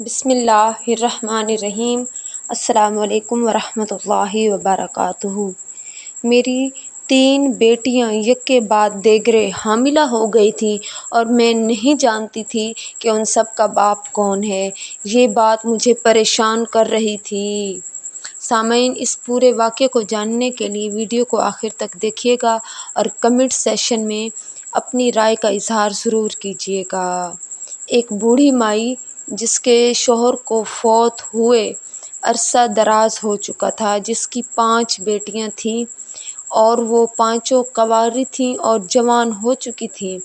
بسم اللہ الرحمن الرحیم۔ السلام علیکم ورحمۃ اللہ وبرکاتہ۔ میری 3 بیٹیاں یک کے بعد دیگرے حاملہ ہو گئی تھیں اور میں نہیں جانتی تھی کہ ان سب کا باپ کون ہے۔ یہ بات مجھے پریشان کر رہی تھی۔ سامعین، اس پورے واقعے کو جاننے کے لیے ویڈیو کو آخر تک دیکھیے گا اور کمنٹ سیکشن میں اپنی رائے کا اظہار ضرور کیجیے گا۔ ایک بوڑھی مائی جس کے شوہر کو فوت ہوئے عرصہ دراز ہو چکا تھا، جس کی 5 بیٹیاں تھیں اور وہ 5 کنواری تھیں اور جوان ہو چکی تھیں،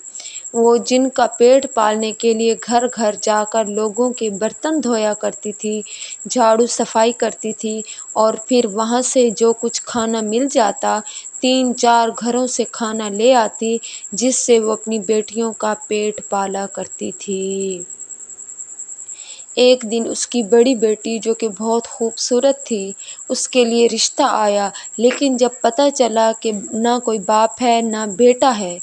وہ جن کا پیٹ پالنے کے لیے گھر گھر جا کر لوگوں کے برتن دھویا کرتی تھی، جھاڑو صفائی کرتی تھی اور پھر وہاں سے جو کچھ کھانا مل جاتا 3-4 گھروں سے کھانا لے آتی، جس سے وہ اپنی بیٹیوں کا پیٹ پالا کرتی تھی۔ ایک دن اس کی بڑی بیٹی جو کہ بہت خوبصورت تھی، اس کے لیے رشتہ آیا، لیکن جب پتہ چلا کہ نہ کوئی باپ ہے نہ بیٹا ہے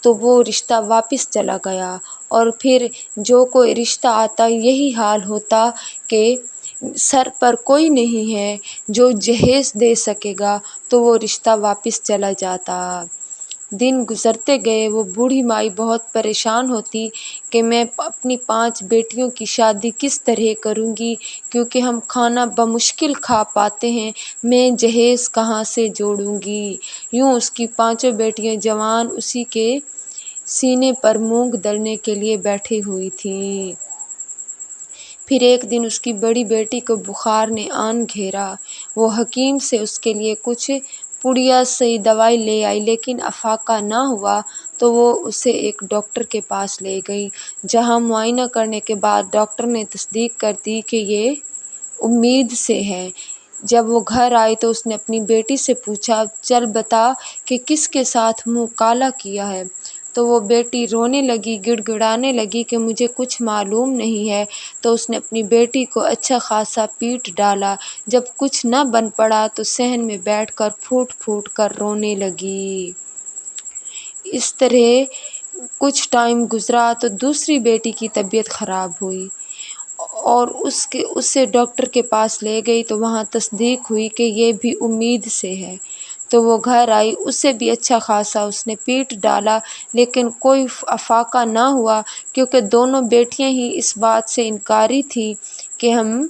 تو وہ رشتہ واپس چلا گیا۔ اور پھر جو کوئی رشتہ آتا یہی حال ہوتا کہ سر پر کوئی نہیں ہے جو جہیز دے سکے گا تو وہ رشتہ واپس چلا جاتا۔ دن گزرتے گئے، وہ بوڑھی مائی بہت پریشان ہوتی کہ میں اپنی 5 بیٹیوں کی شادی کس طرح کروں گی، کیونکہ ہم کھانا بمشکل کھا پاتے ہیں، میں جہیز کہاں سے جوڑوں گی۔ یوں اس کی 5 بیٹیاں جوان اسی کے سینے پر مونگ دلنے کے لیے بیٹھی ہوئی تھیں۔ پھر ایک دن اس کی بڑی بیٹی کو بخار نے آن گھیرا۔ وہ حکیم سے اس کے لیے کچھ پڑیا سی دوائی لے آئی، لیکن افاقہ نہ ہوا تو وہ اسے ایک ڈاکٹر کے پاس لے گئی، جہاں معائنہ کرنے کے بعد ڈاکٹر نے تصدیق کر دی کہ یہ امید سے ہے۔ جب وہ گھر آئی تو اس نے اپنی بیٹی سے پوچھا، چل بتا کہ کس کے ساتھ منہ کالا کیا ہے؟ تو وہ بیٹی رونے لگی، گڑ گڑانے لگی کہ مجھے کچھ معلوم نہیں ہے۔ تو اس نے اپنی بیٹی کو اچھا خاصا پیٹ ڈالا۔ جب کچھ نہ بن پڑا تو صحن میں بیٹھ کر پھوٹ پھوٹ کر رونے لگی۔ اس طرح کچھ ٹائم گزرا تو دوسری بیٹی کی طبیعت خراب ہوئی اور اسے ڈاکٹر کے پاس لے گئی تو وہاں تصدیق ہوئی کہ یہ بھی امید سے ہے۔ تو وہ گھر آئی، اسے بھی اچھا خاصا اس نے پیٹ ڈالا، لیکن کوئی افاقہ نہ ہوا، کیونکہ دونوں بیٹیاں ہی اس بات سے انکاری تھیں کہ ہم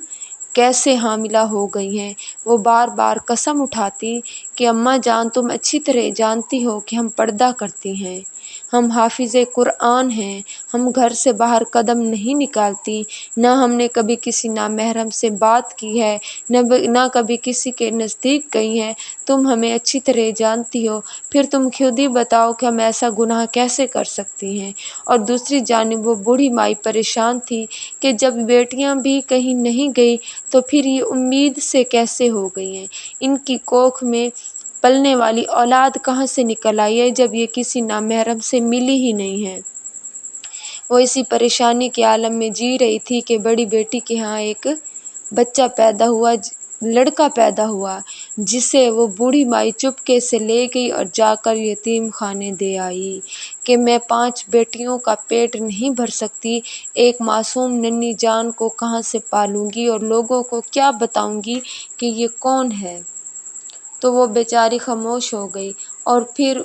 کیسے حاملہ ہو گئی ہیں۔ وہ بار بار قسم اٹھاتی کہ اماں جان، تم اچھی طرح جانتی ہو کہ ہم پردہ کرتی ہیں، ہم حافظ قرآن ہیں، ہم گھر سے باہر قدم نہیں نکالتی، نہ ہم نے کبھی کسی نامحرم سے بات کی ہے، نہ کبھی کسی کے نزدیک گئی ہیں، تم ہمیں اچھی طرح جانتی ہو، پھر تم خود ہی بتاؤ کہ ہم ایسا گناہ کیسے کر سکتی ہیں۔ اور دوسری جانب وہ بوڑھی مائی پریشان تھی کہ جب بیٹیاں بھی کہیں نہیں گئی تو پھر یہ امید سے کیسے ہو گئی ہیں، ان کی کوکھ میں پلنے والی اولاد کہاں سے نکل آئی ہے جب یہ کسی نامحرم سے ملی ہی نہیں ہے۔ وہ اسی پریشانی کے عالم میں جی رہی تھی کہ بڑی بیٹی کے ہاں ایک بچہ پیدا ہوا، لڑکا پیدا ہوا، جسے وہ بوڑھی مائی چپکے سے لے گئی اور جا کر یتیم خانے دے آئی کہ میں 5 بیٹیوں کا پیٹ نہیں بھر سکتی، ایک معصوم ننھی جان کو کہاں سے پالوں گی اور لوگوں کو کیا بتاؤں گی کہ یہ کون ہے۔ تو وہ بیچاری خاموش ہو گئی۔ اور پھر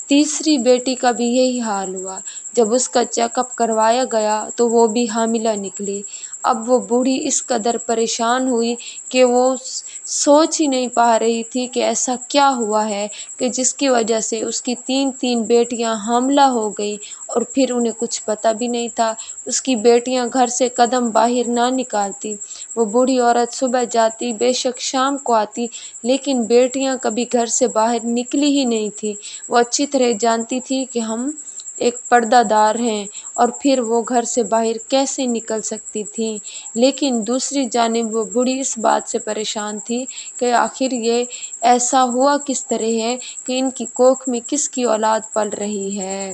تیسری بیٹی کا بھی یہی حال ہوا۔ جب اس کا چیک اپ کروایا گیا تو وہ بھی حاملہ نکلی۔ اب وہ بوڑھی اس قدر پریشان ہوئی کہ وہ سوچ ہی نہیں پا رہی تھی کہ ایسا کیا ہوا ہے کہ جس کی وجہ سے اس کی 3 بیٹیاں حاملہ ہو گئیں اور پھر انہیں کچھ پتہ بھی نہیں تھا۔ اس کی بیٹیاں گھر سے قدم باہر نہ نکالتی۔ وہ بوڑھی عورت صبح جاتی، بے شک شام کو آتی، لیکن بیٹیاں کبھی گھر سے باہر نکلی ہی نہیں تھیں۔ وہ اچھی طرح جانتی تھی کہ ہم ایک پردہ دار ہیں اور پھر وہ گھر سے باہر کیسے نکل سکتی تھیں، لیکن دوسری جانب وہ بوڑھی اس بات سے پریشان تھی کہ آخر یہ ایسا ہوا کس طرح ہے کہ ان کی کوکھ میں کس کی اولاد پل رہی ہے۔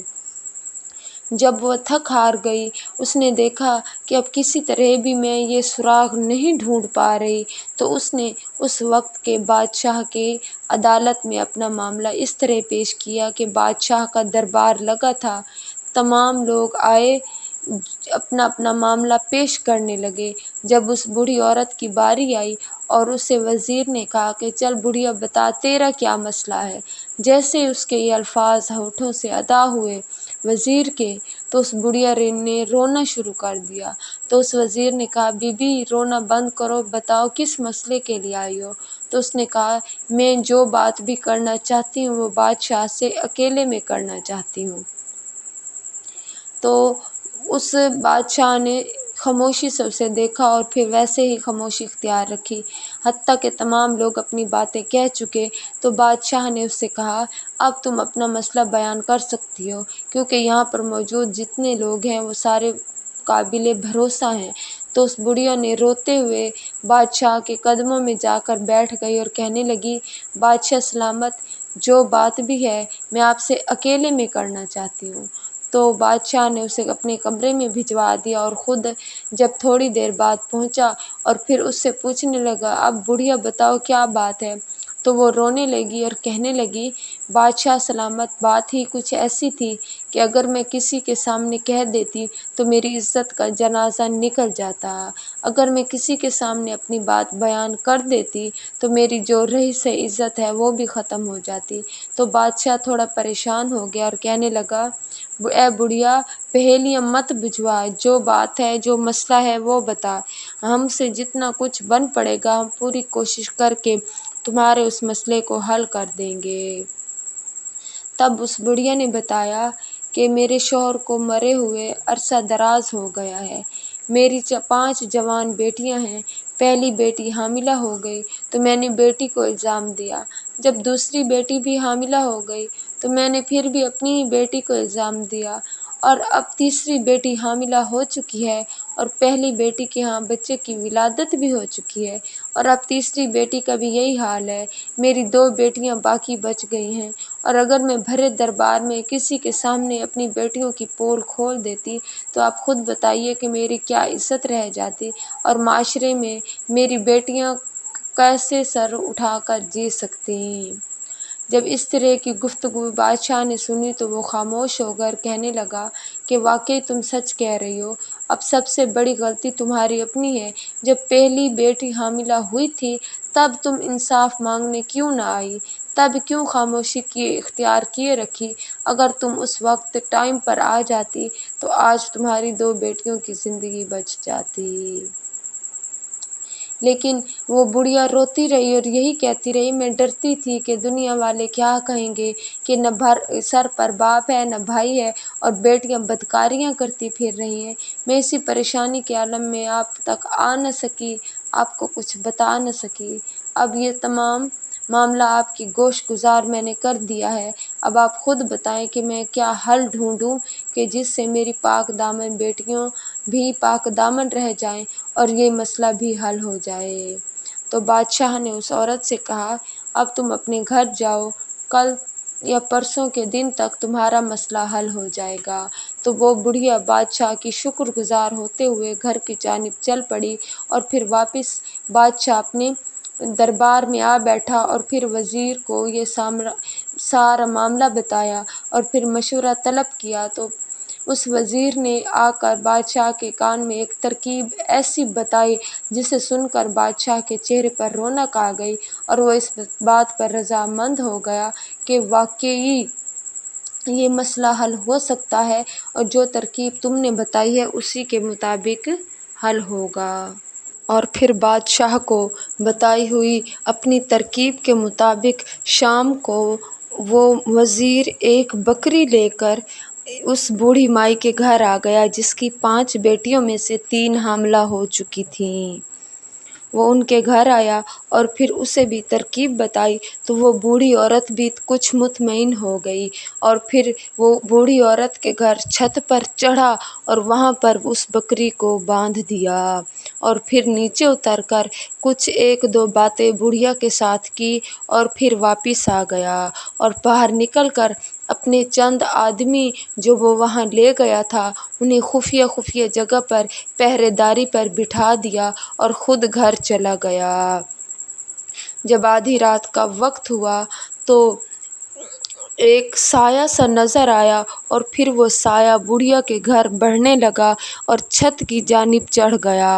جب وہ تھک ہار گئی، اس نے دیکھا کہ اب کسی طرح بھی میں یہ سراغ نہیں ڈھونڈ پا رہی، تو اس نے اس وقت کے بادشاہ کے عدالت میں اپنا معاملہ اس طرح پیش کیا کہ بادشاہ کا دربار لگا تھا، تمام لوگ آئے اپنا اپنا معاملہ پیش کرنے لگے۔ جب اس بوڑھی عورت کی باری آئی اور اسے وزیر نے کہا کہ چل بڑھیا بتا تیرا کیا مسئلہ ہے، جیسے ہی اس کے یہ الفاظ ہونٹوں سے ادا ہوئے وزیر کے، تو اس بڑھیا نے رونا شروع کر دیا۔ تو اس وزیر نے کہا بی بی رونا بند کرو، بتاؤ کس مسئلے کے لیے آئی ہو؟ تو اس نے کہا میں جو بات بھی کرنا چاہتی ہوں وہ بادشاہ سے اکیلے میں کرنا چاہتی ہوں۔ تو اس بادشاہ نے خاموشی سے اسے دیکھا اور پھر ویسے ہی خاموشی اختیار رکھی، حتیٰ کہ تمام لوگ اپنی باتیں کہہ چکے تو بادشاہ نے اس سے کہا اب تم اپنا مسئلہ بیان کر سکتی ہو، کیونکہ یہاں پر موجود جتنے لوگ ہیں وہ سارے قابل بھروسہ ہیں۔ تو اس بڑھیا نے روتے ہوئے بادشاہ کے قدموں میں جا کر بیٹھ گئی اور کہنے لگی بادشاہ سلامت، جو بات بھی ہے میں آپ سے اکیلے میں کرنا چاہتی ہوں۔ تو بادشاہ نے اسے اپنے کمرے میں بھجوا دیا اور خود جب تھوڑی دیر بعد پہنچا اور پھر اس سے پوچھنے لگا اب بڑھیا بتاؤ کیا بات ہے، تو وہ رونے لگی اور کہنے لگی بادشاہ سلامت، بات ہی کچھ ایسی تھی کہ اگر میں کسی کے سامنے کہہ دیتی تو میری عزت کا جنازہ نکل جاتا، اگر میں کسی کے سامنے اپنی بات بیان کر دیتی تو میری جو رئیس عزت ہے وہ بھی ختم ہو جاتی۔ تو بادشاہ تھوڑا پریشان ہو گیا اور کہنے لگا اے بڑھیا پہیلیاں مت بجھوا، جو بات ہے جو مسئلہ ہے وہ بتا، ہم سے جتنا کچھ بن پڑے گا ہم پوری کوشش کر کے تمہارے اس مسئلے کو حل کر دیں گے۔ تب اس بڑھیا نے بتایا کہ میرے شوہر کو مرے ہوئے عرصہ دراز ہو گیا ہے، میری 5 جوان بیٹیاں ہیں، پہلی بیٹی حاملہ ہو گئی تو میں نے بیٹی کو الزام دیا، جب دوسری بیٹی بھی حاملہ ہو گئی تو میں نے پھر بھی اپنی ہی بیٹی کو الزام دیا، اور اب تیسری بیٹی حاملہ ہو چکی ہے اور پہلی بیٹی کے ہاں بچے کی ولادت بھی ہو چکی ہے، اور اب تیسری بیٹی کا بھی یہی حال ہے، میری 2 بیٹیاں باقی بچ گئی ہیں، اور اگر میں بھرے دربار میں کسی کے سامنے اپنی بیٹیوں کی پول کھول دیتی تو آپ خود بتائیے کہ میری کیا عزت رہ جاتی اور معاشرے میں میری بیٹیاں کیسے سر اٹھا کر جی سکتیں۔ جب اس طرح کی گفتگو بادشاہ نے سنی تو وہ خاموش ہو کر کہنے لگا کہ واقعی تم سچ کہہ رہی ہو، اب سب سے بڑی غلطی تمہاری اپنی ہے، جب پہلی بیٹی حاملہ ہوئی تھی تب تم انصاف مانگنے کیوں نہ آئی، تب کیوں خاموشی اختیار کیے رکھی، اگر تم اس وقت ٹائم پر آ جاتی تو آج تمہاری 2 بیٹیوں کی زندگی بچ جاتی۔ لیکن وہ بڑھیا روتی رہی اور یہی کہتی رہی میں ڈرتی تھی کہ دنیا والے کیا کہیں گے کہ نہ سر پر باپ ہے نہ بھائی ہے اور بیٹیاں بدکاریاں کرتی پھر رہی ہیں، میں اسی پریشانی کے عالم میں آپ تک آ نہ سکی، آپ کو کچھ بتا نہ سکی، اب یہ تمام معاملہ آپ کی گوش گزار میں نے کر دیا ہے، اب آپ خود بتائیں کہ میں کیا حل ڈھونڈوں کہ جس سے میری پاک دامن بیٹیوں بھی پاک دامن رہ جائیں اور یہ مسئلہ بھی حل ہو جائے۔ تو بادشاہ نے اس عورت سے کہا اب تم اپنے گھر جاؤ، کل یا پرسوں کے دن تک تمہارا مسئلہ حل ہو جائے گا۔ تو وہ بڑھیا بادشاہ کی شکر گزار ہوتے ہوئے گھر کی جانب چل پڑی اور پھر واپس بادشاہ اپنے دربار میں آ بیٹھا اور پھر وزیر کو یہ سارا معاملہ بتایا اور پھر مشورہ طلب کیا، تو اس وزیر نے آ کر بادشاہ کے کان میں ایک ترکیب ایسی بتائی جسے سن کر بادشاہ کے چہرے پر رونق آ گئی اور وہ اس بات پر رضامند ہو گیا کہ واقعی یہ مسئلہ حل ہو سکتا ہے اور جو ترکیب تم نے بتائی ہے اسی کے مطابق حل ہوگا۔ اور پھر بادشاہ کو بتائی ہوئی اپنی ترکیب کے مطابق شام کو وہ وزیر ایک بکری لے کر اس بوڑھی مائی کے گھر آ گیا جس کی 5 بیٹیوں میں سے 3 حاملہ ہو چکی تھیں۔ وہ ان کے گھر آیا اور پھر اسے بھی ترکیب بتائی تو وہ بوڑھی عورت بھی کچھ مطمئن ہو گئی اور پھر وہ بوڑھی عورت کے گھر چھت پر چڑھا اور وہاں پر اس بکری کو باندھ دیا اور پھر نیچے اتر کر کچھ 1-2 باتیں بڑھیا کے ساتھ کی اور پھر واپس آ گیا اور باہر نکل کر اپنے چند آدمی جو وہ وہاں لے گیا تھا انہیں خفیہ جگہ پر پہرے داری پر بٹھا دیا اور خود گھر چلا گیا۔ جب آدھی رات کا وقت ہوا تو ایک سایہ سا نظر آیا اور پھر وہ سایہ بڑھیا کے گھر بڑھنے لگا اور چھت کی جانب چڑھ گیا۔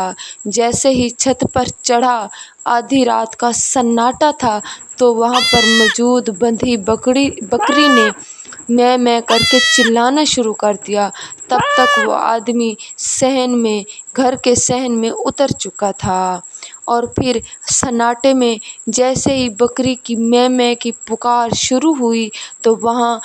جیسے ہی چھت پر چڑھا، آدھی رات کا سناٹا تھا، تو وہاں پر موجود بندھی بکری نے میں کر کے چلانا شروع کر دیا۔ تب تک وہ آدمی گھر کے صحن میں اتر چکا تھا، اور پھر سناٹے میں جیسے ہی بکری کی میں کی پکار شروع ہوئی تو وہاں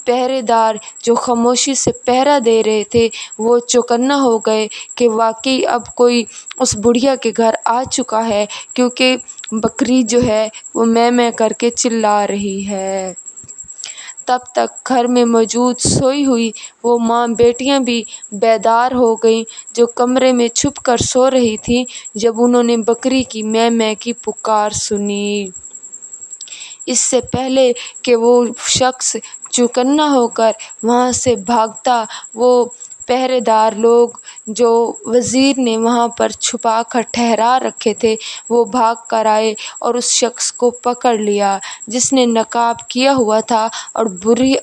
پہرے دار جو خاموشی سے پہرا دے رہے تھے وہ چوکنا ہو گئے کہ واقعی اب کوئی اس بڑھیا کے گھر آ چکا ہے، کیونکہ بکری جو ہے وہ میں کر کے چلا رہی ہے۔ تب تک گھر میں موجود سوئی ہوئی وہ ماں بیٹیاں بھی بیدار ہو گئیں، جو کمرے میں چھپ کر سو رہی تھیں جب انہوں نے بکری کی میں کی پکار سنی۔ اس سے پہلے کہ وہ شخص چوکنا ہو کر وہاں سے بھاگتا، وہ پہرے دار لوگ جو وزیر نے وہاں پر چھپا کر ٹھہرا رکھے تھے وہ بھاگ کر آئے اور اس شخص کو پکڑ لیا جس نے نقاب کیا ہوا تھا اور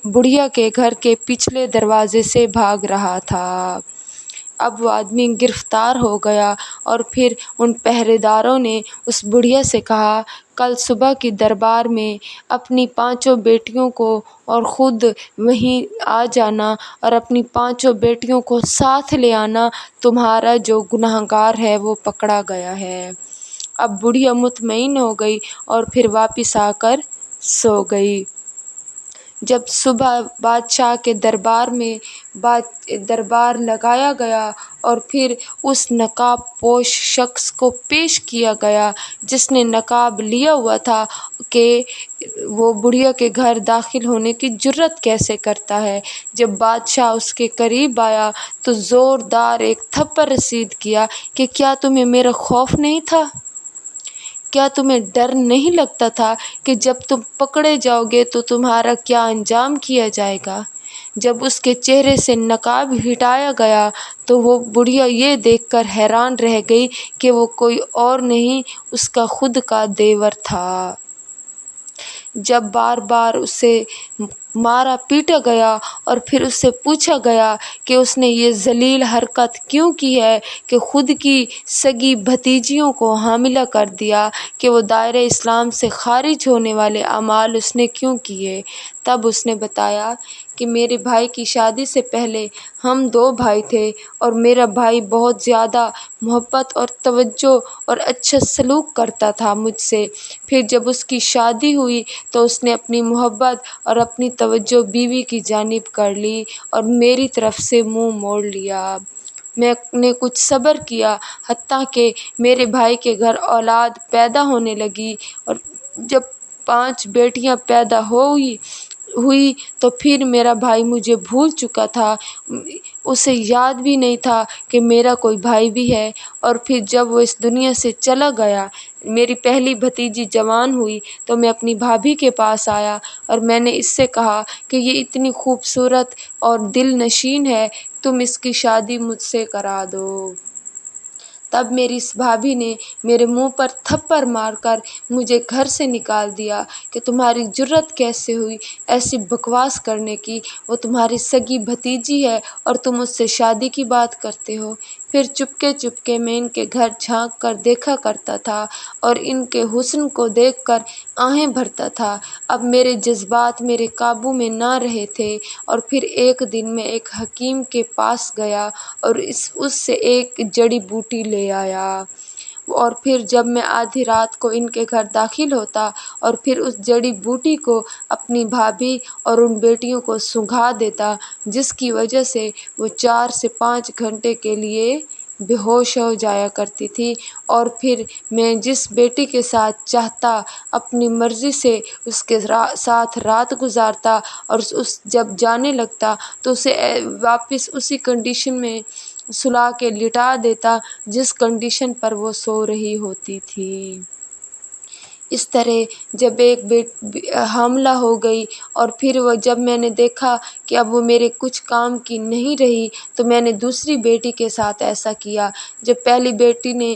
بڑھیا کے گھر کے پچھلے دروازے سے بھاگ رہا تھا۔ اب وہ آدمی گرفتار ہو گیا اور پھر ان پہرے داروں نے اس بڑھیا سے کہا، کل صبح کی دربار میں اپنی 5 بیٹیوں کو اور خود وہیں آ جانا اور اپنی 5 بیٹیوں کو ساتھ لے آنا، تمہارا جو گنہگار ہے وہ پکڑا گیا ہے۔ اب بڑھیا مطمئن ہو گئی اور پھر واپس آ کر سو گئی۔ جب صبح بادشاہ کے دربار میں دربار لگایا گیا اور پھر اس نقاب پوش شخص کو پیش کیا گیا جس نے نقاب لیا ہوا تھا کہ وہ بڑھیا کے گھر داخل ہونے کی جرات کیسے کرتا ہے، جب بادشاہ اس کے قریب آیا تو زوردار ایک تھپڑ رسید کیا کہ کیا تمہیں میرا خوف نہیں تھا؟ کیا تمہیں ڈر نہیں لگتا تھا کہ جب تم پکڑے جاؤ گے تو تمہارا کیا انجام کیا جائے گا؟ جب اس کے چہرے سے نقاب ہٹایا گیا تو وہ بڑھیا یہ دیکھ کر حیران رہ گئی کہ وہ کوئی اور نہیں، اس کا خود کا دیور تھا۔ جب بار بار اسے مارا پیٹا گیا اور پھر اس سے پوچھا گیا کہ اس نے یہ ذلیل حرکت کیوں کی ہے کہ خود کی سگی بھتیجیوں کو حاملہ کر دیا، کہ وہ دائرۂ اسلام سے خارج ہونے والے اعمال اس نے کیوں کیے، تب اس نے بتایا کہ میرے بھائی کی شادی سے پہلے ہم 2 بھائی تھے اور میرا بھائی بہت زیادہ محبت اور توجہ اور اچھا سلوک کرتا تھا مجھ سے۔ پھر جب اس کی شادی ہوئی تو اس نے اپنی محبت اور اپنی توجہ بیوی کی جانب کر لی اور میری طرف سے منہ موڑ لیا۔ میں نے کچھ صبر کیا حتیٰ کہ میرے بھائی کے گھر اولاد پیدا ہونے لگی، اور جب 5 بیٹیاں پیدا ہوئی تو پھر میرا بھائی مجھے بھول چکا تھا، اسے یاد بھی نہیں تھا کہ میرا کوئی بھائی بھی ہے۔ اور پھر جب وہ اس دنیا سے چلا گیا، میری پہلی بھتیجی جوان ہوئی تو میں اپنی بھابھی کے پاس آیا اور میں نے اس سے کہا کہ یہ اتنی خوبصورت اور دل نشین ہے، تم اس کی شادی مجھ سے کرا دو۔ تب میری اس بھابھی نے میرے منہ پر تھپڑ مار کر مجھے گھر سے نکال دیا کہ تمہاری جرات کیسے ہوئی ایسی بکواس کرنے کی، وہ تمہاری سگی بھتیجی ہے اور تم اس سے شادی کی بات کرتے ہو۔ پھر چپکے میں ان کے گھر جھانک کر دیکھا کرتا تھا اور ان کے حسن کو دیکھ کر آہیں بھرتا تھا۔ اب میرے جذبات میرے قابو میں نہ رہے تھے اور پھر ایک دن میں ایک حکیم کے پاس گیا اور اس سے ایک جڑی بوٹی لے آیا، اور پھر جب میں آدھی رات کو ان کے گھر داخل ہوتا اور پھر اس جڑی بوٹی کو اپنی بھابھی اور ان بیٹیوں کو سونگھا دیتا، جس کی وجہ سے وہ 4 سے 5 گھنٹے کے لیے بے ہوش ہو جایا کرتی تھی، اور پھر میں جس بیٹی کے ساتھ چاہتا اپنی مرضی سے اس کے ساتھ رات گزارتا اور جب جانے لگتا تو اسے واپس اسی کنڈیشن میں سلا کے لٹا دیتا جس کنڈیشن پر وہ سو رہی ہوتی تھی۔ اس طرح جب ایک حاملہ ہو گئی اور پھر جب میں نے دیکھا کہ اب وہ میرے کچھ کام کی نہیں رہی تو میں نے دوسری بیٹی کے ساتھ ایسا کیا۔ جب پہلی بیٹی نے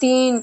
3